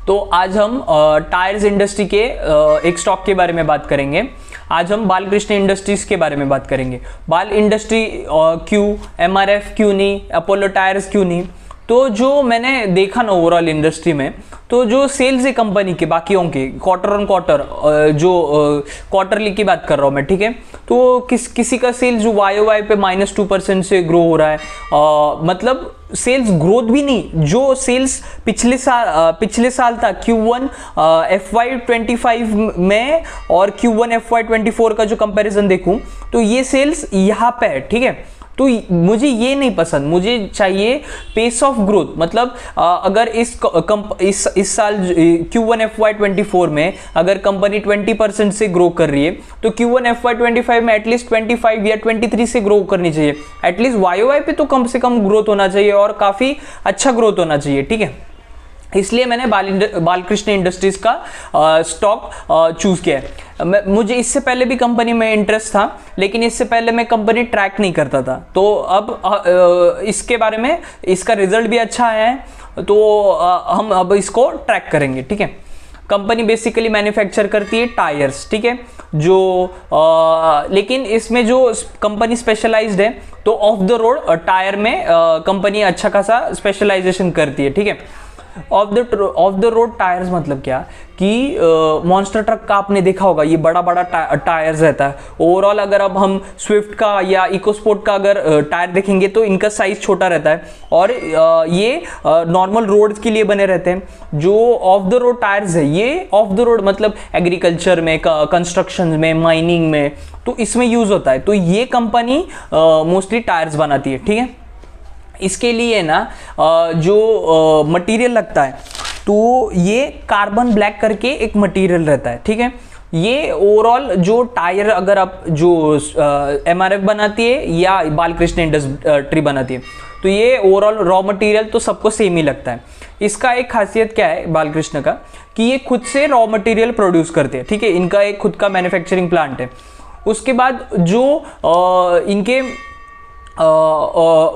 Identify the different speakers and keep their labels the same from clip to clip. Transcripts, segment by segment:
Speaker 1: तो आज हम टायर्स इंडस्ट्री के एक स्टॉक के बारे में बात करेंगे। आज हम बालकृष्ण इंडस्ट्रीज के बारे में बात करेंगे। बाल इंडस्ट्री क्यों, एमआरएफ क्यों नहीं, अपोलो टायर्स क्यों नहीं। तो जो मैंने देखा ना ओवरऑल इंडस्ट्री में, तो जो सेल्स है कंपनी के बाकियों के क्वार्टर ऑन क्वार्टर, जो क्वार्टरली की बात कर रहा हूँ मैं, ठीक है। तो किसी का सेल्स जो वाई पे -2% से ग्रो हो रहा है, मतलब सेल्स ग्रोथ भी नहीं, जो सेल्स पिछले साल था Q1 FY25 में और Q1 FY24 का जो कंपैरिजन देखूं तो ये सेल्स यहाँ पे है, ठीक है। तो मुझे ये नहीं पसंद, मुझे चाहिए पेस ऑफ ग्रोथ। मतलब अगर इस साल Q1 FY24 में अगर कंपनी 20% से ग्रो कर रही है तो Q1 FY25 में एटलीस्ट 25 या 23 से ग्रो करनी चाहिए। एटलीस्ट वाई पे तो कम से कम ग्रोथ होना चाहिए और काफ़ी अच्छा ग्रोथ होना चाहिए, ठीक है। इसलिए मैंने बालकृष्ण इंडस्ट्रीज का स्टॉक चूज किया है। मुझे इससे पहले भी कंपनी में इंटरेस्ट था, लेकिन इससे पहले मैं कंपनी ट्रैक नहीं करता था। तो अब इसके बारे में, इसका रिजल्ट भी अच्छा आया है, तो हम अब इसको ट्रैक करेंगे, ठीक है। कंपनी बेसिकली मैन्युफैक्चर करती है टायर्स, ठीक है। लेकिन इसमें जो कंपनी स्पेशलाइज्ड है, तो ऑफ द रोड टायर में कंपनी अच्छा खासा स्पेशलाइजेशन करती है, ठीक है। ऑफ द रोड टायर्स मतलब क्या कि मॉन्स्टर ट्रक का आपने देखा होगा, ये बड़ा बड़ा टायर्स रहता है। ओवरऑल अगर अब हम स्विफ्ट का या इकोस्पोर्ट का अगर टायर देखेंगे तो इनका साइज छोटा रहता है और ये नॉर्मल रोड्स के लिए बने रहते हैं। जो ऑफ द रोड टायर्स है, ये ऑफ द रोड मतलब एग्रीकल्चर में, कंस्ट्रक्शन में, माइनिंग में, तो इसमें यूज होता है। तो ये कंपनी मोस्टली टायर्स बनाती है, ठीक है। इसके लिए ना जो मटेरियल लगता है, तो ये कार्बन ब्लैक करके एक मटेरियल रहता है, ठीक है। ये ओवरऑल जो टायर अगर आप जो एमआरएफ बनाती है या बालकृष्ण इंडस्ट्री बनाती है, तो ये ओवरऑल रॉ मटेरियल तो सबको सेम ही लगता है। इसका एक खासियत क्या है बालकृष्ण का कि ये खुद से रॉ मटेरियल प्रोड्यूस करते हैं, ठीक है। इनका एक खुद का मैन्युफैक्चरिंग प्लांट है। उसके बाद जो इनके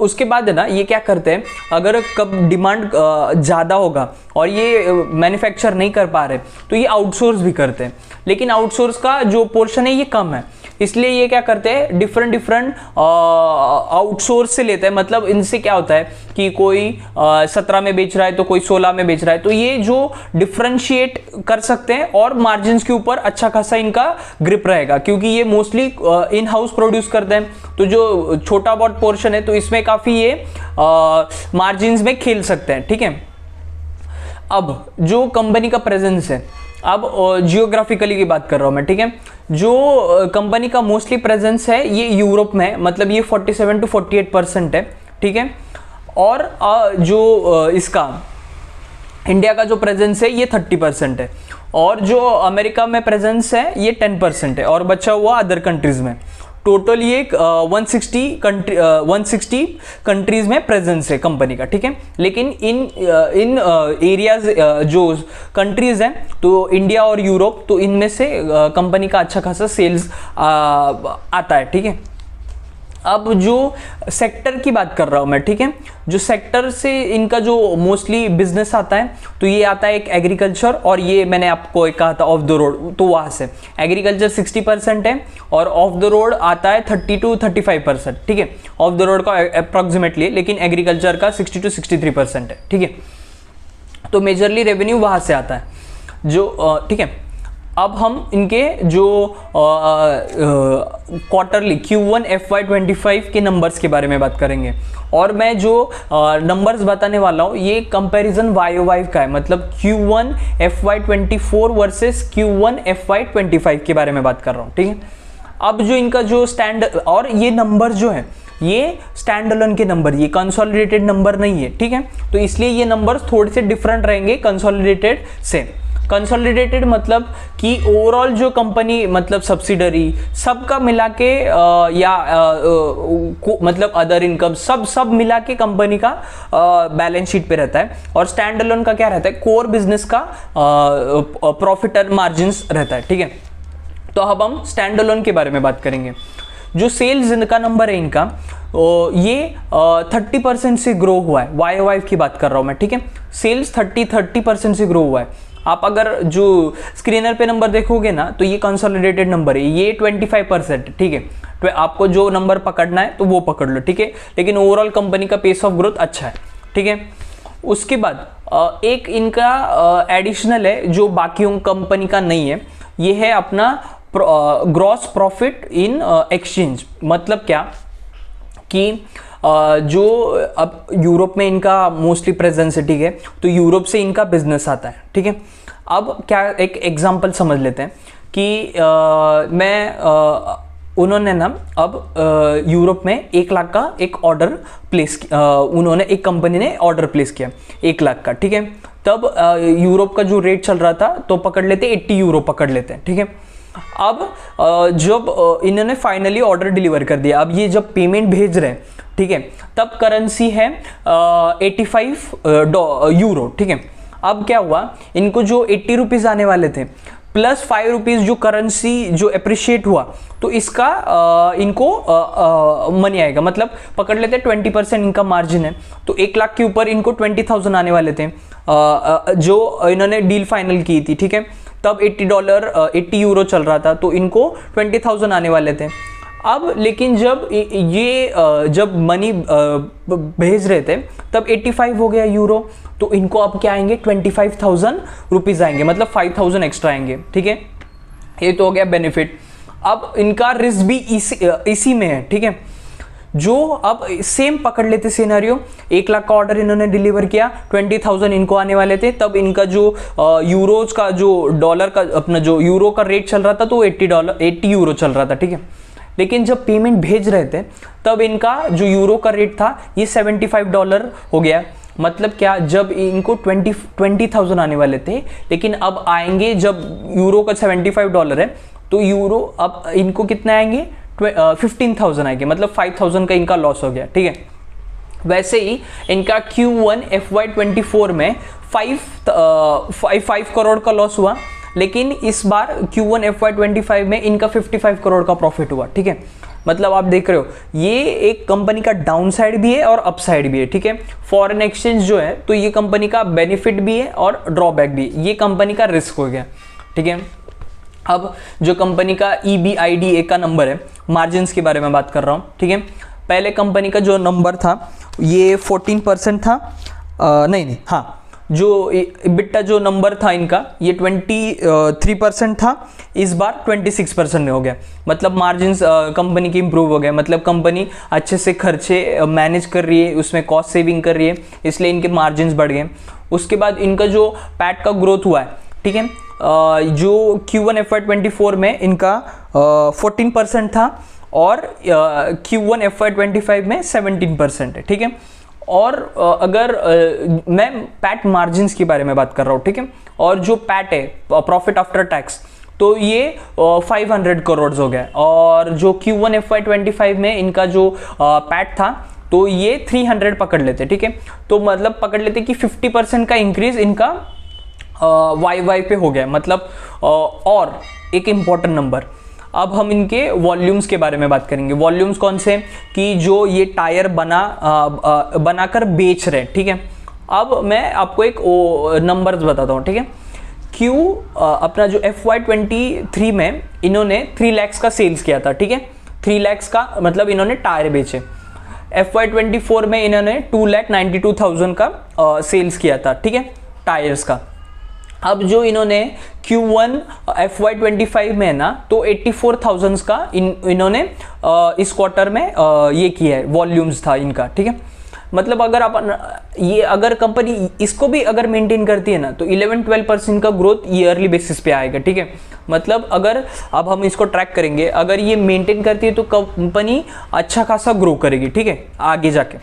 Speaker 1: उसके बाद है ना, ये क्या करते हैं, अगर कब डिमांड ज़्यादा होगा और ये मैन्युफैक्चर नहीं कर पा रहे तो ये आउटसोर्स भी करते हैं। लेकिन आउटसोर्स का जो पोर्शन है ये कम है, इसलिए ये क्या करते हैं, डिफरेंट आउटसोर्स से लेते हैं। मतलब इनसे क्या होता है कि कोई 17 में बेच रहा है तो कोई 16 में बेच रहा है, तो ये जो डिफरेंशिएट कर सकते हैं और मार्जिन्स के ऊपर अच्छा खासा इनका ग्रिप रहेगा, क्योंकि ये मोस्टली इन हाउस प्रोड्यूस करते हैं। तो जो छोटा बहुत पोर्शन है तो इसमें काफ़ी ये मार्जिन्स में खेल सकते हैं, ठीक है। अब जो कंपनी का प्रेजेंस है, अब जियोग्राफिकली की बात कर रहा हूँ मैं, ठीक है। जो कंपनी का मोस्टली प्रेजेंस है ये यूरोप में है, मतलब ये 47 to 48% है, ठीक है। और जो इसका इंडिया का जो प्रेजेंस है ये 30% है, और जो अमेरिका में प्रेजेंस है ये 10% है, और बचा हुआ अदर कंट्रीज में। टोटल ये 160 कंट्रीज में प्रेजेंस है कंपनी का, ठीक है। लेकिन इन एरियाज जो कंट्रीज हैं, तो इंडिया और यूरोप, तो इनमें से कंपनी का अच्छा खासा सेल्स आता है, ठीक है। अब जो सेक्टर की बात कर रहा हूँ मैं, ठीक है। जो सेक्टर से इनका जो मोस्टली बिजनेस आता है, तो ये आता है एक एग्रीकल्चर, और ये मैंने आपको एक कहा था ऑफ द रोड, तो वहाँ से एग्रीकल्चर 60% है और ऑफ द रोड आता है 30 to 35%, ठीक है। ऑफ द रोड का अप्रॉक्सीमेटली, लेकिन एग्रीकल्चर का 60 to 63% है, ठीक है। तो मेजरली रेवेन्यू वहाँ से आता है, जो ठीक है। अब हम इनके जो क्वार्टरली Q1 FY25 के नंबर्स के बारे में बात करेंगे, और मैं जो नंबर्स बताने वाला हूँ ये कंपैरिजन वाई का है, मतलब Q1 FY24 versus Q1 FY25 के बारे में बात कर रहा हूँ, ठीक है। अब जो इनका जो स्टैंड, और ये नंबर जो है ये स्टैंड अलोन के नंबर, ये कंसोलिडेटेड नंबर नहीं है, ठीक है। तो इसलिए ये नंबर्स थोड़े से डिफरेंट रहेंगे कंसोलिडेटेड से। कंसोलिडेटेड मतलब कि ओवरऑल जो कंपनी, मतलब सब्सिडरी सबका मिला के मतलब अदर इनकम सब मिला के कंपनी का बैलेंस शीट पे रहता है। और स्टैंड अलोन का क्या रहता है, कोर बिजनेस का प्रॉफिट और मार्जिन्स रहता है, ठीक है। तो अब हम स्टैंड अलोन के बारे में बात करेंगे। जो सेल्स इनका नंबर है इनका, ये 30% से ग्रो हुआ है, YoY की बात कर रहा हूँ मैं, ठीक है। सेल्स 30% से ग्रो हुआ है। आप अगर जो स्क्रीनर पे नंबर देखोगे ना तो ये कंसोलिडेटेड नंबर है, ये 25%, ठीक है। तो आपको जो नंबर पकड़ना है तो वो पकड़ लो, ठीक है। लेकिन ओवरऑल कंपनी का पेस ऑफ ग्रोथ अच्छा है, ठीक है। उसके बाद एक इनका एडिशनल है जो बाकियों कंपनी का नहीं है, ये है अपना ग्रॉस प्रॉफिट इन एक्सचेंज। मतलब क्या कि जो अब यूरोप में इनका मोस्टली प्रेजेंस है, ठीक है। तो यूरोप से इनका बिजनेस आता है, ठीक है। अब क्या, एक एग्जांपल समझ लेते हैं कि उन्होंने ना अब यूरोप में 1 लाख का एक ऑर्डर प्लेस, उन्होंने एक कंपनी ने ऑर्डर प्लेस किया 1 लाख का, ठीक है। तब यूरोप का जो रेट चल रहा था तो पकड़ लेते 80 यूरो पकड़ लेते हैं, ठीक है। अब जब इन्होंने फाइनली ऑर्डर डिलीवर कर दिया, अब ये जब पेमेंट भेज रहे हैं, ठीक है, तब करेंसी है 85 यूरो, ठीक है। अब क्या हुआ, इनको जो 80 रुपीज़ आने वाले थे प्लस 5 रुपीज़ जो करेंसी जो अप्रिशिएट हुआ, तो इसका इनको मनी आएगा। मतलब पकड़ लेते 20% इनका मार्जिन है, तो 1 लाख के ऊपर इनको 20,000 आने वाले थे जो इन्होंने डील फाइनल की थी, ठीक है। तब $80 यूरो चल रहा था, तो इनको 20,000 आने वाले थे। अब लेकिन जब जब मनी भेज रहे थे तब 85 हो गया यूरो, तो इनको अब क्या आएंगे 25,000 रुपीज़ आएंगे, मतलब 5,000 एक्स्ट्रा आएंगे, ठीक है। ये तो हो गया बेनिफिट। अब इनका रिस्क भी इसी में है, ठीक है। जो अब सेम पकड़ लेते सिनेरियो, 1 लाख का ऑर्डर इन्होंने डिलीवर किया, 20,000 इनको आने वाले थे। तब इनका जो यूरोज का जो डॉलर का अपना जो यूरो का रेट चल रहा था तो $80 यूरो चल रहा था, ठीक है। लेकिन जब पेमेंट भेज रहे थे तब इनका जो यूरो का रेट था ये $75 हो गया। मतलब क्या, जब इनको 20,000 आने वाले थे, लेकिन अब आएंगे जब यूरो का $75 है, तो यूरो अब इनको कितने आएंगे 15,000 आएंगे, मतलब 5,000 का इनका लॉस हो गया, ठीक है। वैसे ही इनका Q1 FY24 में 5 करोड़ का लॉस हुआ, लेकिन इस बार Q1 FY25 में इनका 55 करोड़ का प्रॉफिट हुआ, ठीक है। मतलब आप देख रहे हो ये एक कंपनी का डाउन साइड भी है और अप साइड भी है, ठीक है। फॉरेन एक्सचेंज जो है तो ये कंपनी का बेनिफिट भी है और ड्रॉबैक भी, ये कंपनी का रिस्क हो गया, ठीक है। अब जो कंपनी का EBITDA का नंबर है, मार्जिन के बारे में बात कर रहा हूँ, ठीक है। पहले कंपनी का जो नंबर था ये 14% था, नहीं हाँ, जो EBITDA जो नंबर था इनका ये 23% था, इस बार 26% हो गया। मतलब मार्जिन कंपनी की इंप्रूव हो गया, मतलब कंपनी अच्छे से खर्चे मैनेज कर रही है, उसमें कॉस्ट सेविंग कर रही है, इसलिए इनके मार्जिन बढ़ गए। उसके बाद इनका जो पैट का ग्रोथ हुआ है, ठीक है, जो Q1 FY24 में इनका 14% था और Q1 FY25 में 17% है, ठीक है। और अगर मैं पैट मार्जिन्स के बारे में बात कर रहा हूँ, ठीक है, और जो पैट है प्रॉफिट आफ्टर टैक्स, तो ये 500 करोड़ हो गया। और जो Q1 FY25 में इनका जो पैट था तो ये 300 पकड़ लेते, ठीक है। तो मतलब पकड़ लेते कि 50% का इंक्रीज इनका YY पे हो गया। मतलब और एक इम्पॉर्टेंट नंबर, अब हम इनके वॉल्यूम्स के बारे में बात करेंगे। वॉल्यूम्स कौन से, कि जो ये टायर बनाकर बेच रहे हैं, ठीक है। अब मैं आपको एक नंबर्स बताता हूँ, ठीक है। अपना जो FY23 में इन्होंने 3 लाख का सेल्स किया था, ठीक है। 3 लाख का मतलब इन्होंने टायर बेचे। FY24 में इन्होंने 2,92,000 का सेल्स किया था, ठीक है, टायर्स का। अब जो इन्होंने Q1 FY25 में ना तो 84,000 का इन्होंने इस क्वार्टर में ये किया है, वॉल्यूम्स था इनका, ठीक है। मतलब अगर कंपनी इसको भी अगर मेंटेन करती है ना तो 11-12% का ग्रोथ ईयरली बेसिस पे आएगा, ठीक है। मतलब अगर अब हम इसको ट्रैक करेंगे, अगर ये मेंटेन करती है तो कंपनी अच्छा खासा ग्रो करेगी, ठीक है, आगे जाके।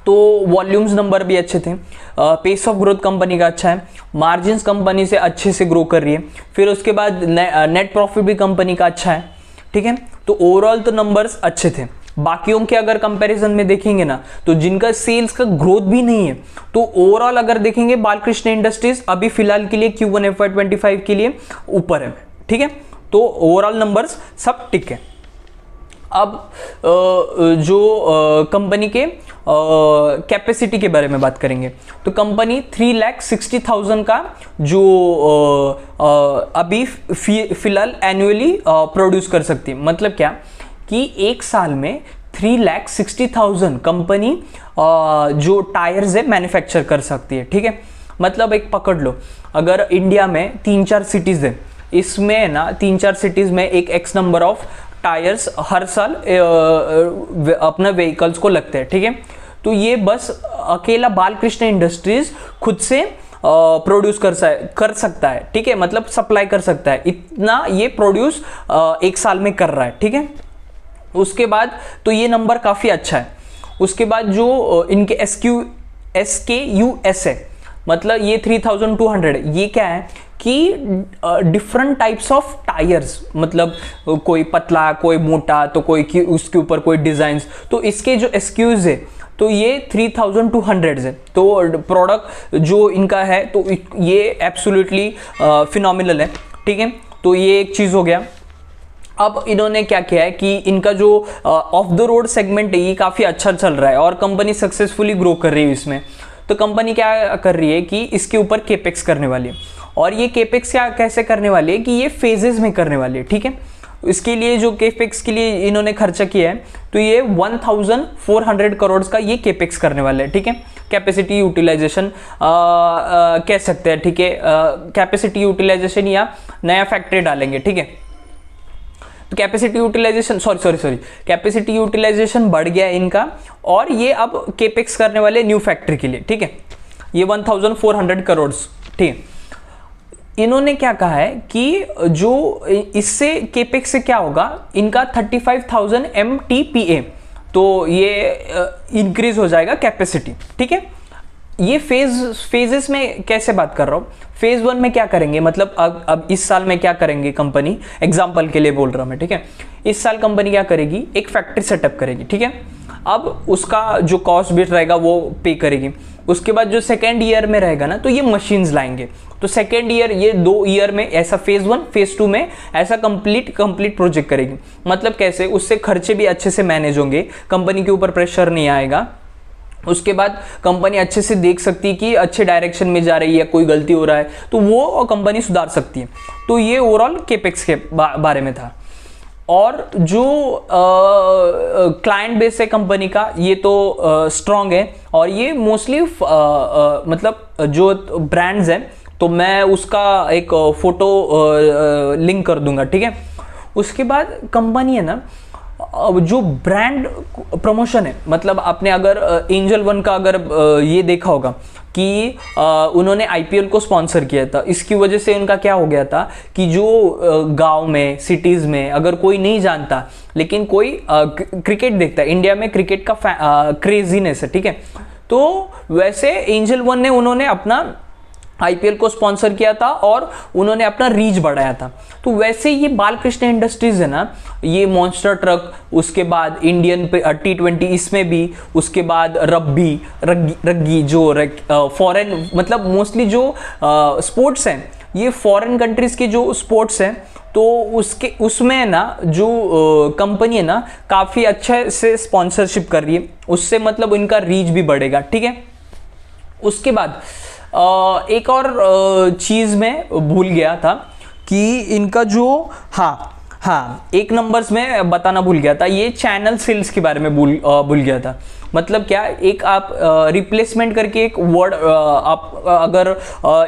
Speaker 1: तो वॉल्यूम्स नंबर भी अच्छे थे, पेस ऑफ ग्रोथ कंपनी का अच्छा है, मार्जिन्स कंपनी से अच्छे से ग्रो कर रही है, फिर उसके बाद नेट प्रॉफिट भी कंपनी का अच्छा है, ठीक है। तो ओवरऑल तो नंबर्स अच्छे थे। बाकियों के अगर कंपैरिजन में देखेंगे ना तो जिनका सेल्स का ग्रोथ भी नहीं है, तो ओवरऑल अगर देखेंगे बालकृष्ण इंडस्ट्रीज अभी फिलहाल के लिए Q1 FY25 के लिए ऊपर है, ठीक है। तो ओवरऑल नंबर्स सब टिक है। अब जो कंपनी के कैपेसिटी के बारे में बात करेंगे, तो कंपनी 3,60,000 का जो अभी फिलहाल एनुअली प्रोड्यूस कर सकती है। मतलब क्या कि एक साल में 3,60,000 कंपनी जो टायर्स है मैन्युफैक्चर कर सकती है। ठीक है, मतलब एक पकड़ लो, अगर इंडिया में 3-4 सिटीज़ है, इसमें ना 3-4 सिटीज़ में एक एक्स नंबर ऑफ टायर्स हर साल अपना व्हीकल्स को लगते हैं। ठीक है, तो ये बस अकेला बालकृष्ण इंडस्ट्रीज खुद से प्रोड्यूस कर सकता है। ठीक है, मतलब सप्लाई कर सकता है, इतना ये प्रोड्यूस एक साल में कर रहा है। ठीक है, उसके बाद तो ये नंबर काफ़ी अच्छा है। उसके बाद जो इनके SKUS है, मतलब ये 3,200 है। ये क्या है कि डिफरेंट टाइप्स ऑफ टायर्स, मतलब कोई पतला कोई मोटा, तो कोई उसके ऊपर कोई डिज़ाइंस, तो इसके जो SKUs है तो ये 3,200 है। तो प्रोडक्ट जो इनका है तो ये एब्सोल्युटली फिनोमिनल है। ठीक है, तो ये एक चीज़ हो गया। अब इन्होंने क्या किया है कि इनका जो ऑफ द रोड सेगमेंट है ये काफ़ी अच्छा चल रहा है और कंपनी सक्सेसफुली ग्रो कर रही है इसमें। तो कंपनी क्या कर रही है कि इसके ऊपर केपेक्स करने वाली है, और ये केपेक्स क्या कैसे करने वाली है कि ये फेजेस में करने वाली है। ठीक है, इसके लिए जो केपेक्स के लिए इन्होंने खर्चा किया है तो ये 1,400 करोड़ का ये केपेक्स करने वाले हैं। ठीक है, कैपेसिटी यूटिलाइजेशन कह सकते हैं। ठीक है, कैपेसिटी यूटिलाइजेशन या नया फैक्ट्री डालेंगे। ठीक है, तो कैपेसिटी यूटिलाइजेशन कैपेसिटी यूटिलाइजेशन बढ़ गया इनका, और ये अब केपेक्स करने वाले न्यू फैक्ट्री के लिए। ठीक है, ये 1,400 करोड़। ठीक है, इन्होंने क्या कहा है कि जो इससे केपेक्स से क्या होगा, इनका 35,000 MTPA, तो ये इंक्रीज हो जाएगा कैपेसिटी। ठीक है, ये फेजेस में कैसे बात कर रहा हूँ। फेज 1 में क्या करेंगे, मतलब अब इस साल में क्या करेंगे कंपनी, एग्जाम्पल के लिए बोल रहा हूँ मैं। ठीक है, इस साल कंपनी क्या करेगी, एक फैक्ट्री सेटअप करेगी। ठीक है, अब उसका जो कॉस्ट बिट रहेगा वो पे करेगी। उसके बाद जो सेकेंड ईयर में रहेगा ना, तो ये मशीन्स लाएंगे। तो सेकेंड ईयर, ये 2 ईयर में ऐसा फेज 1 फेज 2 में ऐसा कंप्लीट प्रोजेक्ट करेगी। मतलब कैसे, उससे खर्चे भी अच्छे से मैनेज होंगे, कंपनी के ऊपर प्रेशर नहीं आएगा। उसके बाद कंपनी अच्छे से देख सकती है कि अच्छे डायरेक्शन में जा रही है, कोई गलती हो रहा है तो वो कंपनी सुधार सकती है। तो ये ओवरऑल केपेक्स के बारे में था। और जो क्लाइंट बेस है कंपनी का, ये तो स्ट्रॉन्ग है, और ये मोस्टली मतलब जो ब्रांड्स हैं, तो मैं उसका एक फोटो लिंक कर दूंगा। ठीक है, उसके बाद कंपनी है ना, जो ब्रांड प्रमोशन है, मतलब आपने अगर एंजल वन का अगर ये देखा होगा कि उन्होंने IPL को स्पॉन्सर किया था, इसकी वजह से उनका क्या हो गया था कि जो गांव में, सिटीज़ में अगर कोई नहीं जानता लेकिन कोई क्रिकेट देखता है, इंडिया में क्रिकेट का क्रेजीनेस है। ठीक है, तो वैसे एंजल वन ने उन्होंने अपना IPL को स्पॉन्सर किया था और उन्होंने अपना रीच बढ़ाया था। तो वैसे ये बालकृष्ण इंडस्ट्रीज है ना, ये मॉन्स्टर ट्रक, उसके बाद इंडियन T20 इसमें भी, उसके बाद रग्गी जो फॉरेन, मतलब मोस्टली जो स्पोर्ट्स हैं ये फॉरेन कंट्रीज के जो स्पोर्ट्स हैं, तो उसमें ना जो कंपनी है ना काफ़ी अच्छे से स्पॉन्सरशिप कर रही है, उससे मतलब इनका रीच भी बढ़ेगा। ठीक है, उसके बाद एक और चीज़ मैं भूल गया था कि इनका जो एक नंबर्स में बताना भूल गया था, ये चैनल सेल्स के बारे में भूल गया था। मतलब क्या, एक आप रिप्लेसमेंट करके एक वर्ड, आप अगर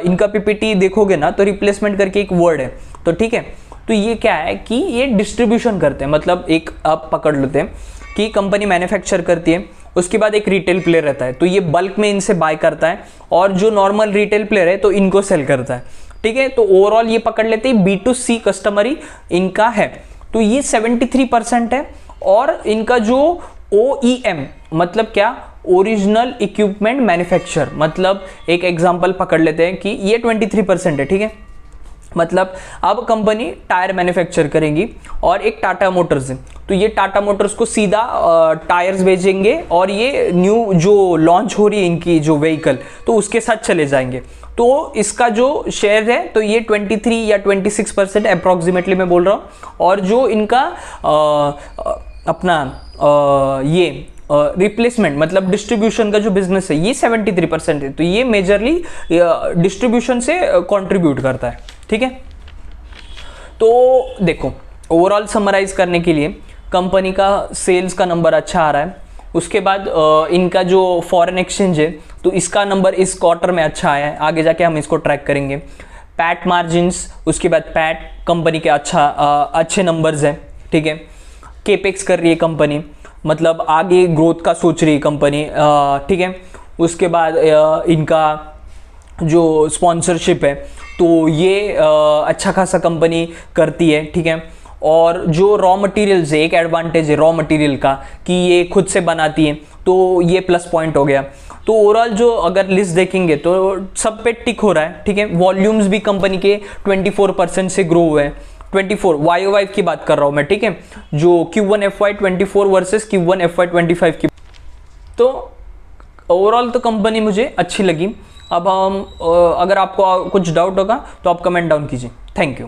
Speaker 1: इनका PPT देखोगे ना तो रिप्लेसमेंट करके एक वर्ड है। तो ठीक है, तो ये क्या है कि ये डिस्ट्रीब्यूशन करते हैं। मतलब एक आप पकड़ लेते हैं कि कंपनी मैन्युफैक्चर करती है, उसके बाद एक रिटेल प्लेयर रहता है, तो ये बल्क में इनसे बाय करता है, और जो नॉर्मल रिटेल प्लेयर है तो इनको सेल करता है। ठीक है, तो ओवरऑल ये पकड़ लेते हैं B2C कस्टमर ही इनका है, तो ये 73% है। और इनका जो OEM मतलब क्या, ओरिजिनल इक्विपमेंट मैन्युफैक्चर, मतलब एक एग्जांपल पकड़ लेते हैं कि ये 23% है। ठीक है, मतलब अब कंपनी टायर मैन्युफैक्चर करेगी और एक टाटा मोटर्स है, तो ये टाटा मोटर्स को सीधा टायर्स भेजेंगे और ये न्यू जो लॉन्च हो रही है इनकी जो व्हीकल, तो उसके साथ चले जाएंगे। तो इसका जो शेयर है तो ये 23 या 26% अप्रॉक्सीमेटली मैं बोल रहा हूँ। और जो इनका अपना ये रिप्लेसमेंट मतलब डिस्ट्रीब्यूशन का जो बिजनेस है ये 73% है, तो ये मेजरली डिस्ट्रीब्यूशन से कंट्रीब्यूट करता है। ठीक है, तो देखो ओवरऑल समराइज करने के लिए कंपनी का सेल्स का नंबर अच्छा आ रहा है, उसके बाद इनका जो फॉरेन एक्सचेंज है तो इसका नंबर इस क्वार्टर में अच्छा आया है, आगे जाके हम इसको ट्रैक करेंगे। पैट मार्जिन्स, उसके बाद पैट कंपनी के अच्छे नंबर्स हैं। ठीक है, केपेक्स कर रही है कंपनी, मतलब आगे ग्रोथ का सोच रही है कंपनी। ठीक है, उसके बाद इनका जो स्पॉन्सरशिप है तो ये अच्छा खासा कंपनी करती है। ठीक है, और जो रॉ मटेरियल्स है, एक एडवांटेज है रॉ मटेरियल का कि ये खुद से बनाती है, तो ये प्लस पॉइंट हो गया। तो ओवरऑल जो अगर लिस्ट देखेंगे तो सब पे टिक हो रहा है। ठीक है, वॉल्यूम्स भी कंपनी के 24% से ग्रो हुए हैं, 24 YoY की बात कर रहा हूँ मैं। ठीक है, जो Q1 FY24 versus Q1 FY25 की, तो ओवरऑल तो कंपनी मुझे अच्छी लगी। अब हम अगर आपको कुछ डाउट होगा तो आप कमेंट डाउन कीजिए। Thank you.